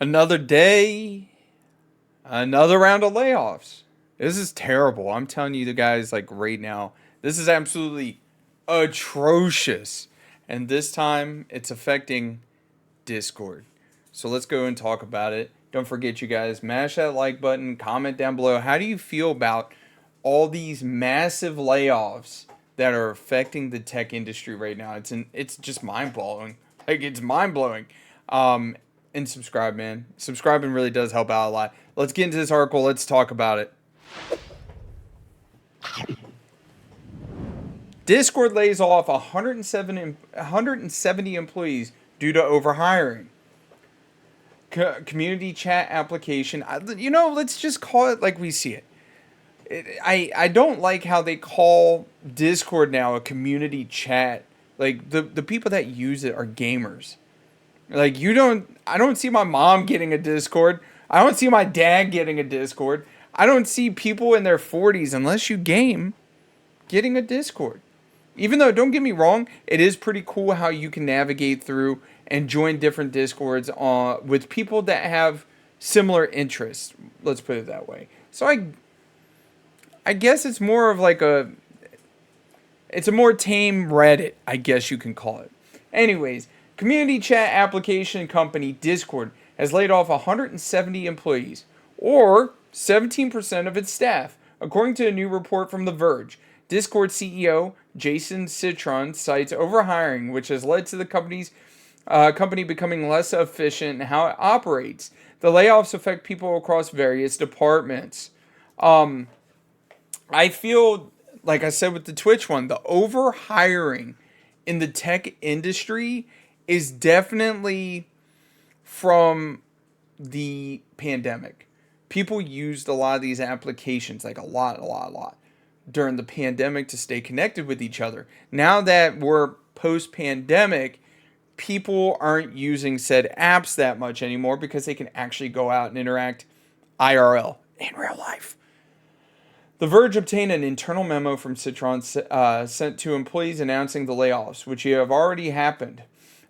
Another day, another round of layoffs. This is terrible. I'm telling you, the guys, like right now, this is absolutely atrocious. And this time, it's affecting Discord. So let's go and talk about it. Don't forget, you guys, mash that like button, comment down below. How do you feel about all these massive layoffs that are affecting the tech industry right now? It's just mind blowing. Like it's mind blowing. And subscribe, man. Subscribing really does help out a lot. Let's get into this article. Let's talk about it. Discord lays off 170 employees due to overhiring. Community chat application. Let's just call it like we see it. I don't like how they call Discord now a community chat. Like the people that use it are gamers. Like I don't see my mom getting a Discord. I don't see my dad getting a Discord. I don't see people in their 40s unless you game getting a Discord. Even though, don't get me wrong, it is pretty cool how you can navigate through and join different Discords with people that have similar interests. Let's put it that way. So I guess it's more of like it's a more tame Reddit, I guess you can call it. Anyways, community chat application company Discord has laid off 170 employees, or 17% of its staff, according to a new report from The Verge. Discord CEO Jason Citron cites overhiring, which has led to the company becoming less efficient in how it operates. The layoffs affect people across various departments. I feel like I said with the Twitch one, the overhiring in the tech industry is definitely from the pandemic. People used a lot of these applications, like a lot during the pandemic to stay connected with each other. Now that we're post pandemic, people aren't using said apps that much anymore because they can actually go out and interact IRL in real life. The Verge obtained an internal memo from Citron sent to employees announcing the layoffs, which have already happened.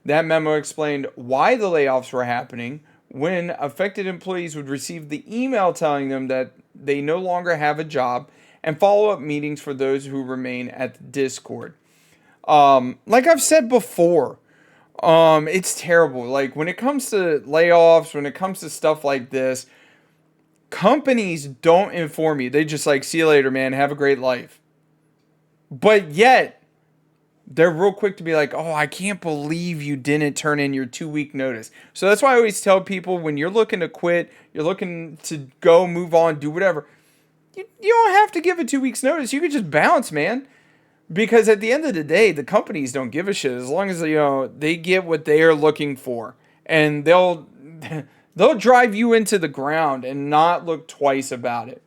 That memo explained why the layoffs were happening, when affected employees would receive the email telling them that they no longer have a job, and follow-up meetings for those who remain at the Discord. Like I've said before, it's terrible. Like when it comes to layoffs, when it comes to stuff like this, companies don't inform you. They just like, see you later, man. Have a great life. But yet, they're real quick to be like, oh, I can't believe you didn't turn in your 2 week notice. So that's why I always tell people when you're looking to quit, you're looking to go, move on, do whatever. You don't have to give a 2 weeks notice. You could just bounce, man. Because at the end of the day, the companies don't give a shit as long as they get what they are looking for, and they'll drive you into the ground and not look twice about it.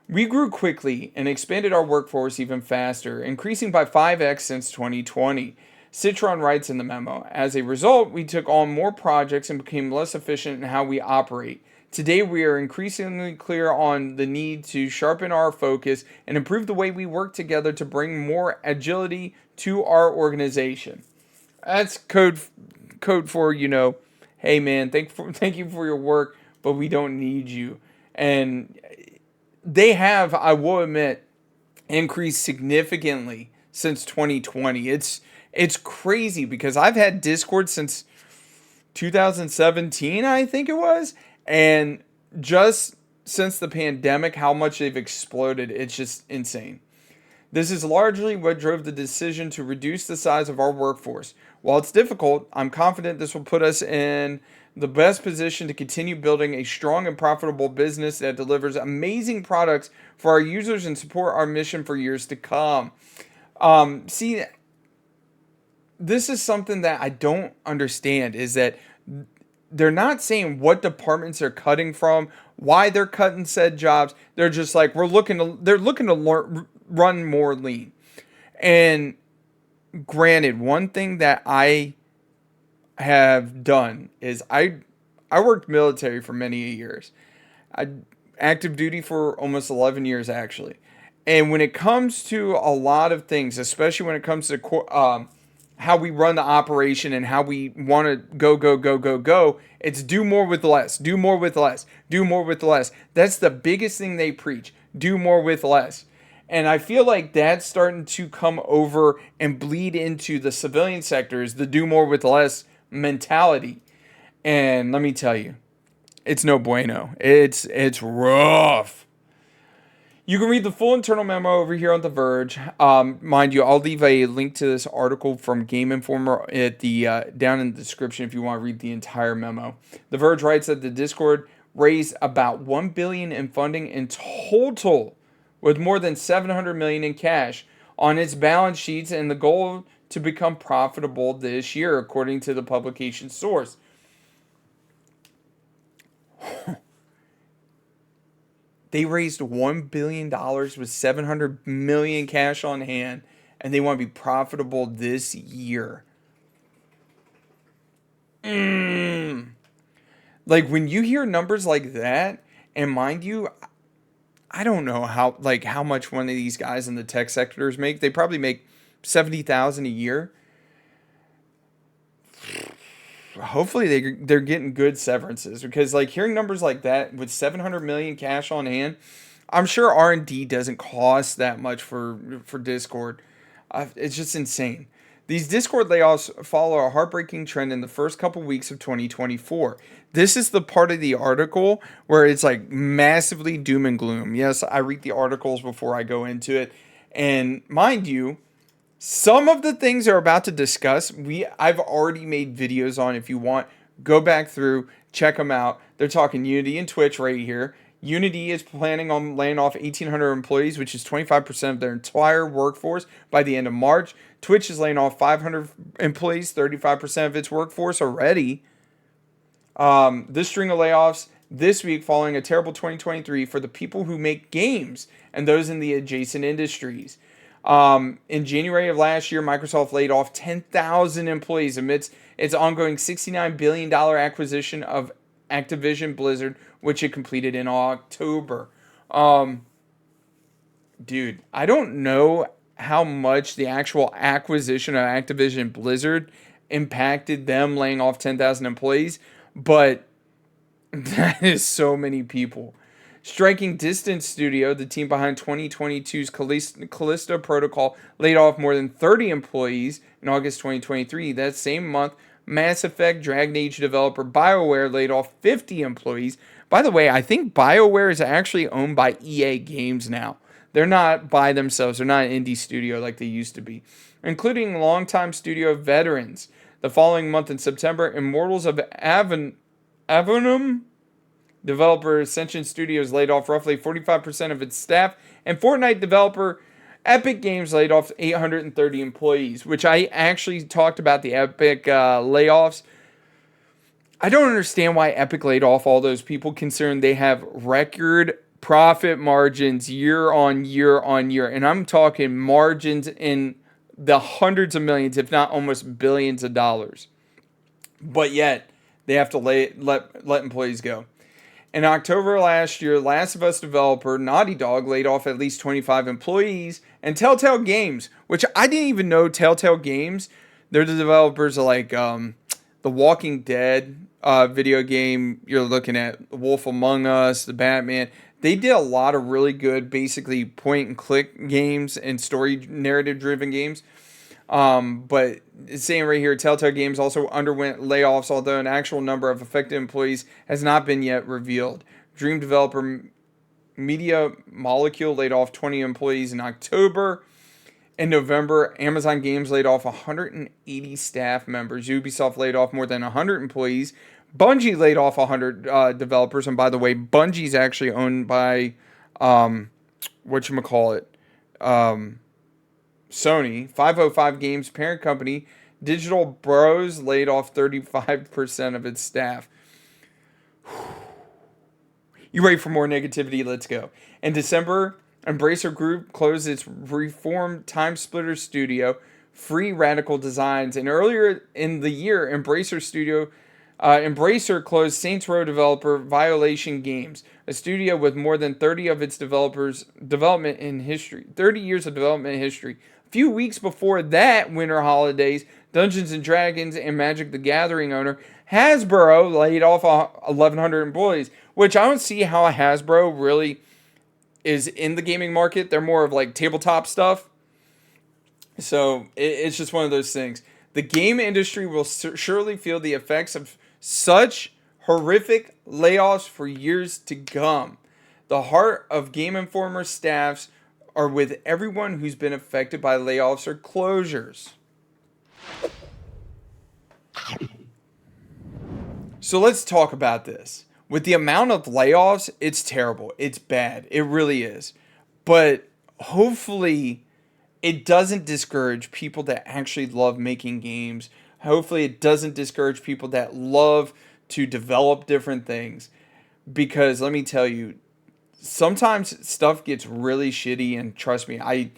We grew quickly and expanded our workforce even faster, increasing by 5x since 2020. Citron writes in the memo, as a result, we took on more projects and became less efficient in how we operate. Today, we are increasingly clear on the need to sharpen our focus and improve the way we work together to bring more agility to our organization. That's code for, hey man, thank you for your work, but we don't need you. And they have, I will admit, increased significantly since 2020. It's crazy because I've had Discord since 2017, I think it was, and just since the pandemic, how much they've exploded, it's just insane. This is largely what drove the decision to reduce the size of our workforce. While it's difficult, I'm confident this will put us in the best position to continue building a strong and profitable business that delivers amazing products for our users and support our mission for years to come. See, this is something that I don't understand, is that they're not saying what departments they're cutting from, why they're cutting said jobs. They're just like, they're looking to run more lean. And granted, one thing that I have done is I worked military for many years. I active duty for almost 11 years actually. And when it comes to a lot of things, especially when it comes to how we run the operation and how we want to go, go, go, go, go. It's do more with less, do more with less, do more with less. That's the biggest thing they preach. Do more with less. And I feel like that's starting to come over and bleed into the civilian sectors, the do more with less mentality. And let me tell you, it's no bueno. It's rough. You can read the full internal memo over here on The Verge. Mind you, I'll leave a link to this article from Game Informer at the down in the description if you want to read the entire memo. The Verge writes that the Discord raised about $1 billion in funding in total, with more than $700 million in cash on its balance sheets, and the goal to become profitable this year, according to the publication source. They raised $1 billion with $700 million cash on hand, and they want to be profitable this year. Like, when you hear numbers like that, and mind you, I don't know how much one of these guys in the tech sectors make. They probably make $70,000 a year. Hopefully they're getting good severances, because like hearing numbers like that with 700 million cash on hand, I'm sure R&D doesn't cost that much for Discord. It's just insane. These Discord layoffs follow a heartbreaking trend in the first couple weeks of 2024. This is the part of the article where it's like massively doom and gloom. Yes, I read the articles before I go into it, and mind you, some of the things they're about to discuss, I've already made videos on. If you want, go back through, check them out. They're talking Unity and Twitch right here. Unity is planning on laying off 1,800 employees, which is 25% of their entire workforce by the end of March. Twitch is laying off 500 employees, 35% of its workforce already. This string of layoffs this week following a terrible 2023 for the people who make games and those in the adjacent industries. In January of last year, Microsoft laid off 10,000 employees amidst its ongoing $69 billion acquisition of Activision Blizzard, which it completed in October. Dude, I don't know how much the actual acquisition of Activision Blizzard impacted them laying off 10,000 employees, but that is so many people. Striking Distance Studio, the team behind 2022's Callisto Protocol, laid off more than 30 employees in August 2023. That same month, Mass Effect Dragon Age developer BioWare laid off 50 employees. By the way, I think BioWare is actually owned by EA Games now. They're not by themselves. They're not an indie studio like they used to be, including longtime studio veterans. The following month in September, Immortals of Avenum developer Ascension Studios laid off roughly 45% of its staff, and Fortnite developer Epic Games laid off 830 employees, which I actually talked about the Epic layoffs. I don't understand why Epic laid off all those people, considering they have record profit margins year on year on year. And I'm talking margins in the hundreds of millions, if not almost billions of dollars. But yet, they have to let employees go. In October last year, Last of Us developer Naughty Dog laid off at least 25 employees, and Telltale Games, which I didn't even know Telltale Games, they're the developers of like The Walking Dead video game. You're looking at Wolf Among Us, The Batman. They did a lot of really good, basically point and click games and story narrative driven games. But it's saying right here, Telltale Games also underwent layoffs, although an actual number of affected employees has not been yet revealed. Dream developer Media Molecule laid off 20 employees in October. In November, Amazon Games laid off 180 staff members. Ubisoft laid off more than 100 employees. Bungie laid off 100 developers. And by the way, Bungie's actually owned by, whatchamacallit, Sony. 505 Games parent company Digital Bros laid off 35% of its staff. You ready for more negativity? Let's go. In December, Embracer Group closed its reformed Time Splitter studio, Free Radical Designs, and earlier in the year, Embracer closed Saints Row developer Violation Games, a studio with more than 30 of its development in history. 30 years of development history. A few weeks before that winter holidays, Dungeons and Dragons and Magic the Gathering owner Hasbro laid off 1,100 employees, which I don't see how Hasbro really is in the gaming market. They're more of like tabletop stuff. So it's just one of those things. The game industry will surely feel the effects of such horrific layoffs for years to come. The heart of Game Informer staffs are with everyone who's been affected by layoffs or closures. So let's talk about this. With the amount of layoffs, it's terrible. It's bad. It really is. But hopefully, it doesn't discourage people that actually love making games. Hopefully, it doesn't discourage people that love to develop different things. Because let me tell you, sometimes stuff gets really shitty, and trust me, I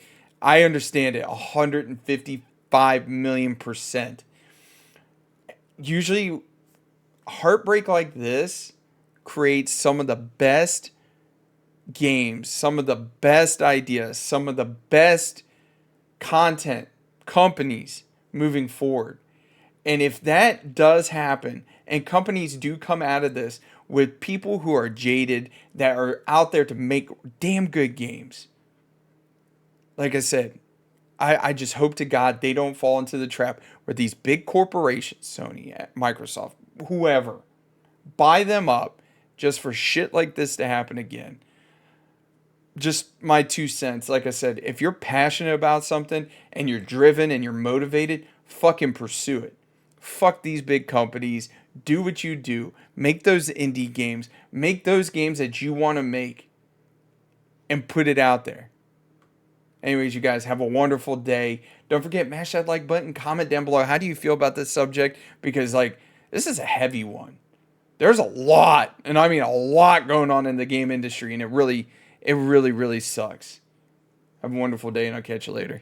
understand it 155 million percent. Usually, heartbreak like this creates some of the best games, some of the best ideas, some of the best content companies moving forward. And if that does happen and companies do come out of this with people who are jaded that are out there to make damn good games, like I said, I just hope to God they don't fall into the trap where these big corporations, Sony, Microsoft, whoever, buy them up just for shit like this to happen again. Just my 2 cents. Like I said, if you're passionate about something and you're driven and you're motivated, fucking pursue it. Fuck these big companies. Do what you do. Make those indie games. Make those games that you want to make and put it out there. Anyways, you guys have a wonderful day. Don't forget, mash that like button, comment down below. How do you feel about this subject? Because, like, this is a heavy one. There's a lot, and I mean a lot going on in the game industry, and it really, really sucks. Have a wonderful day, and I'll catch you later.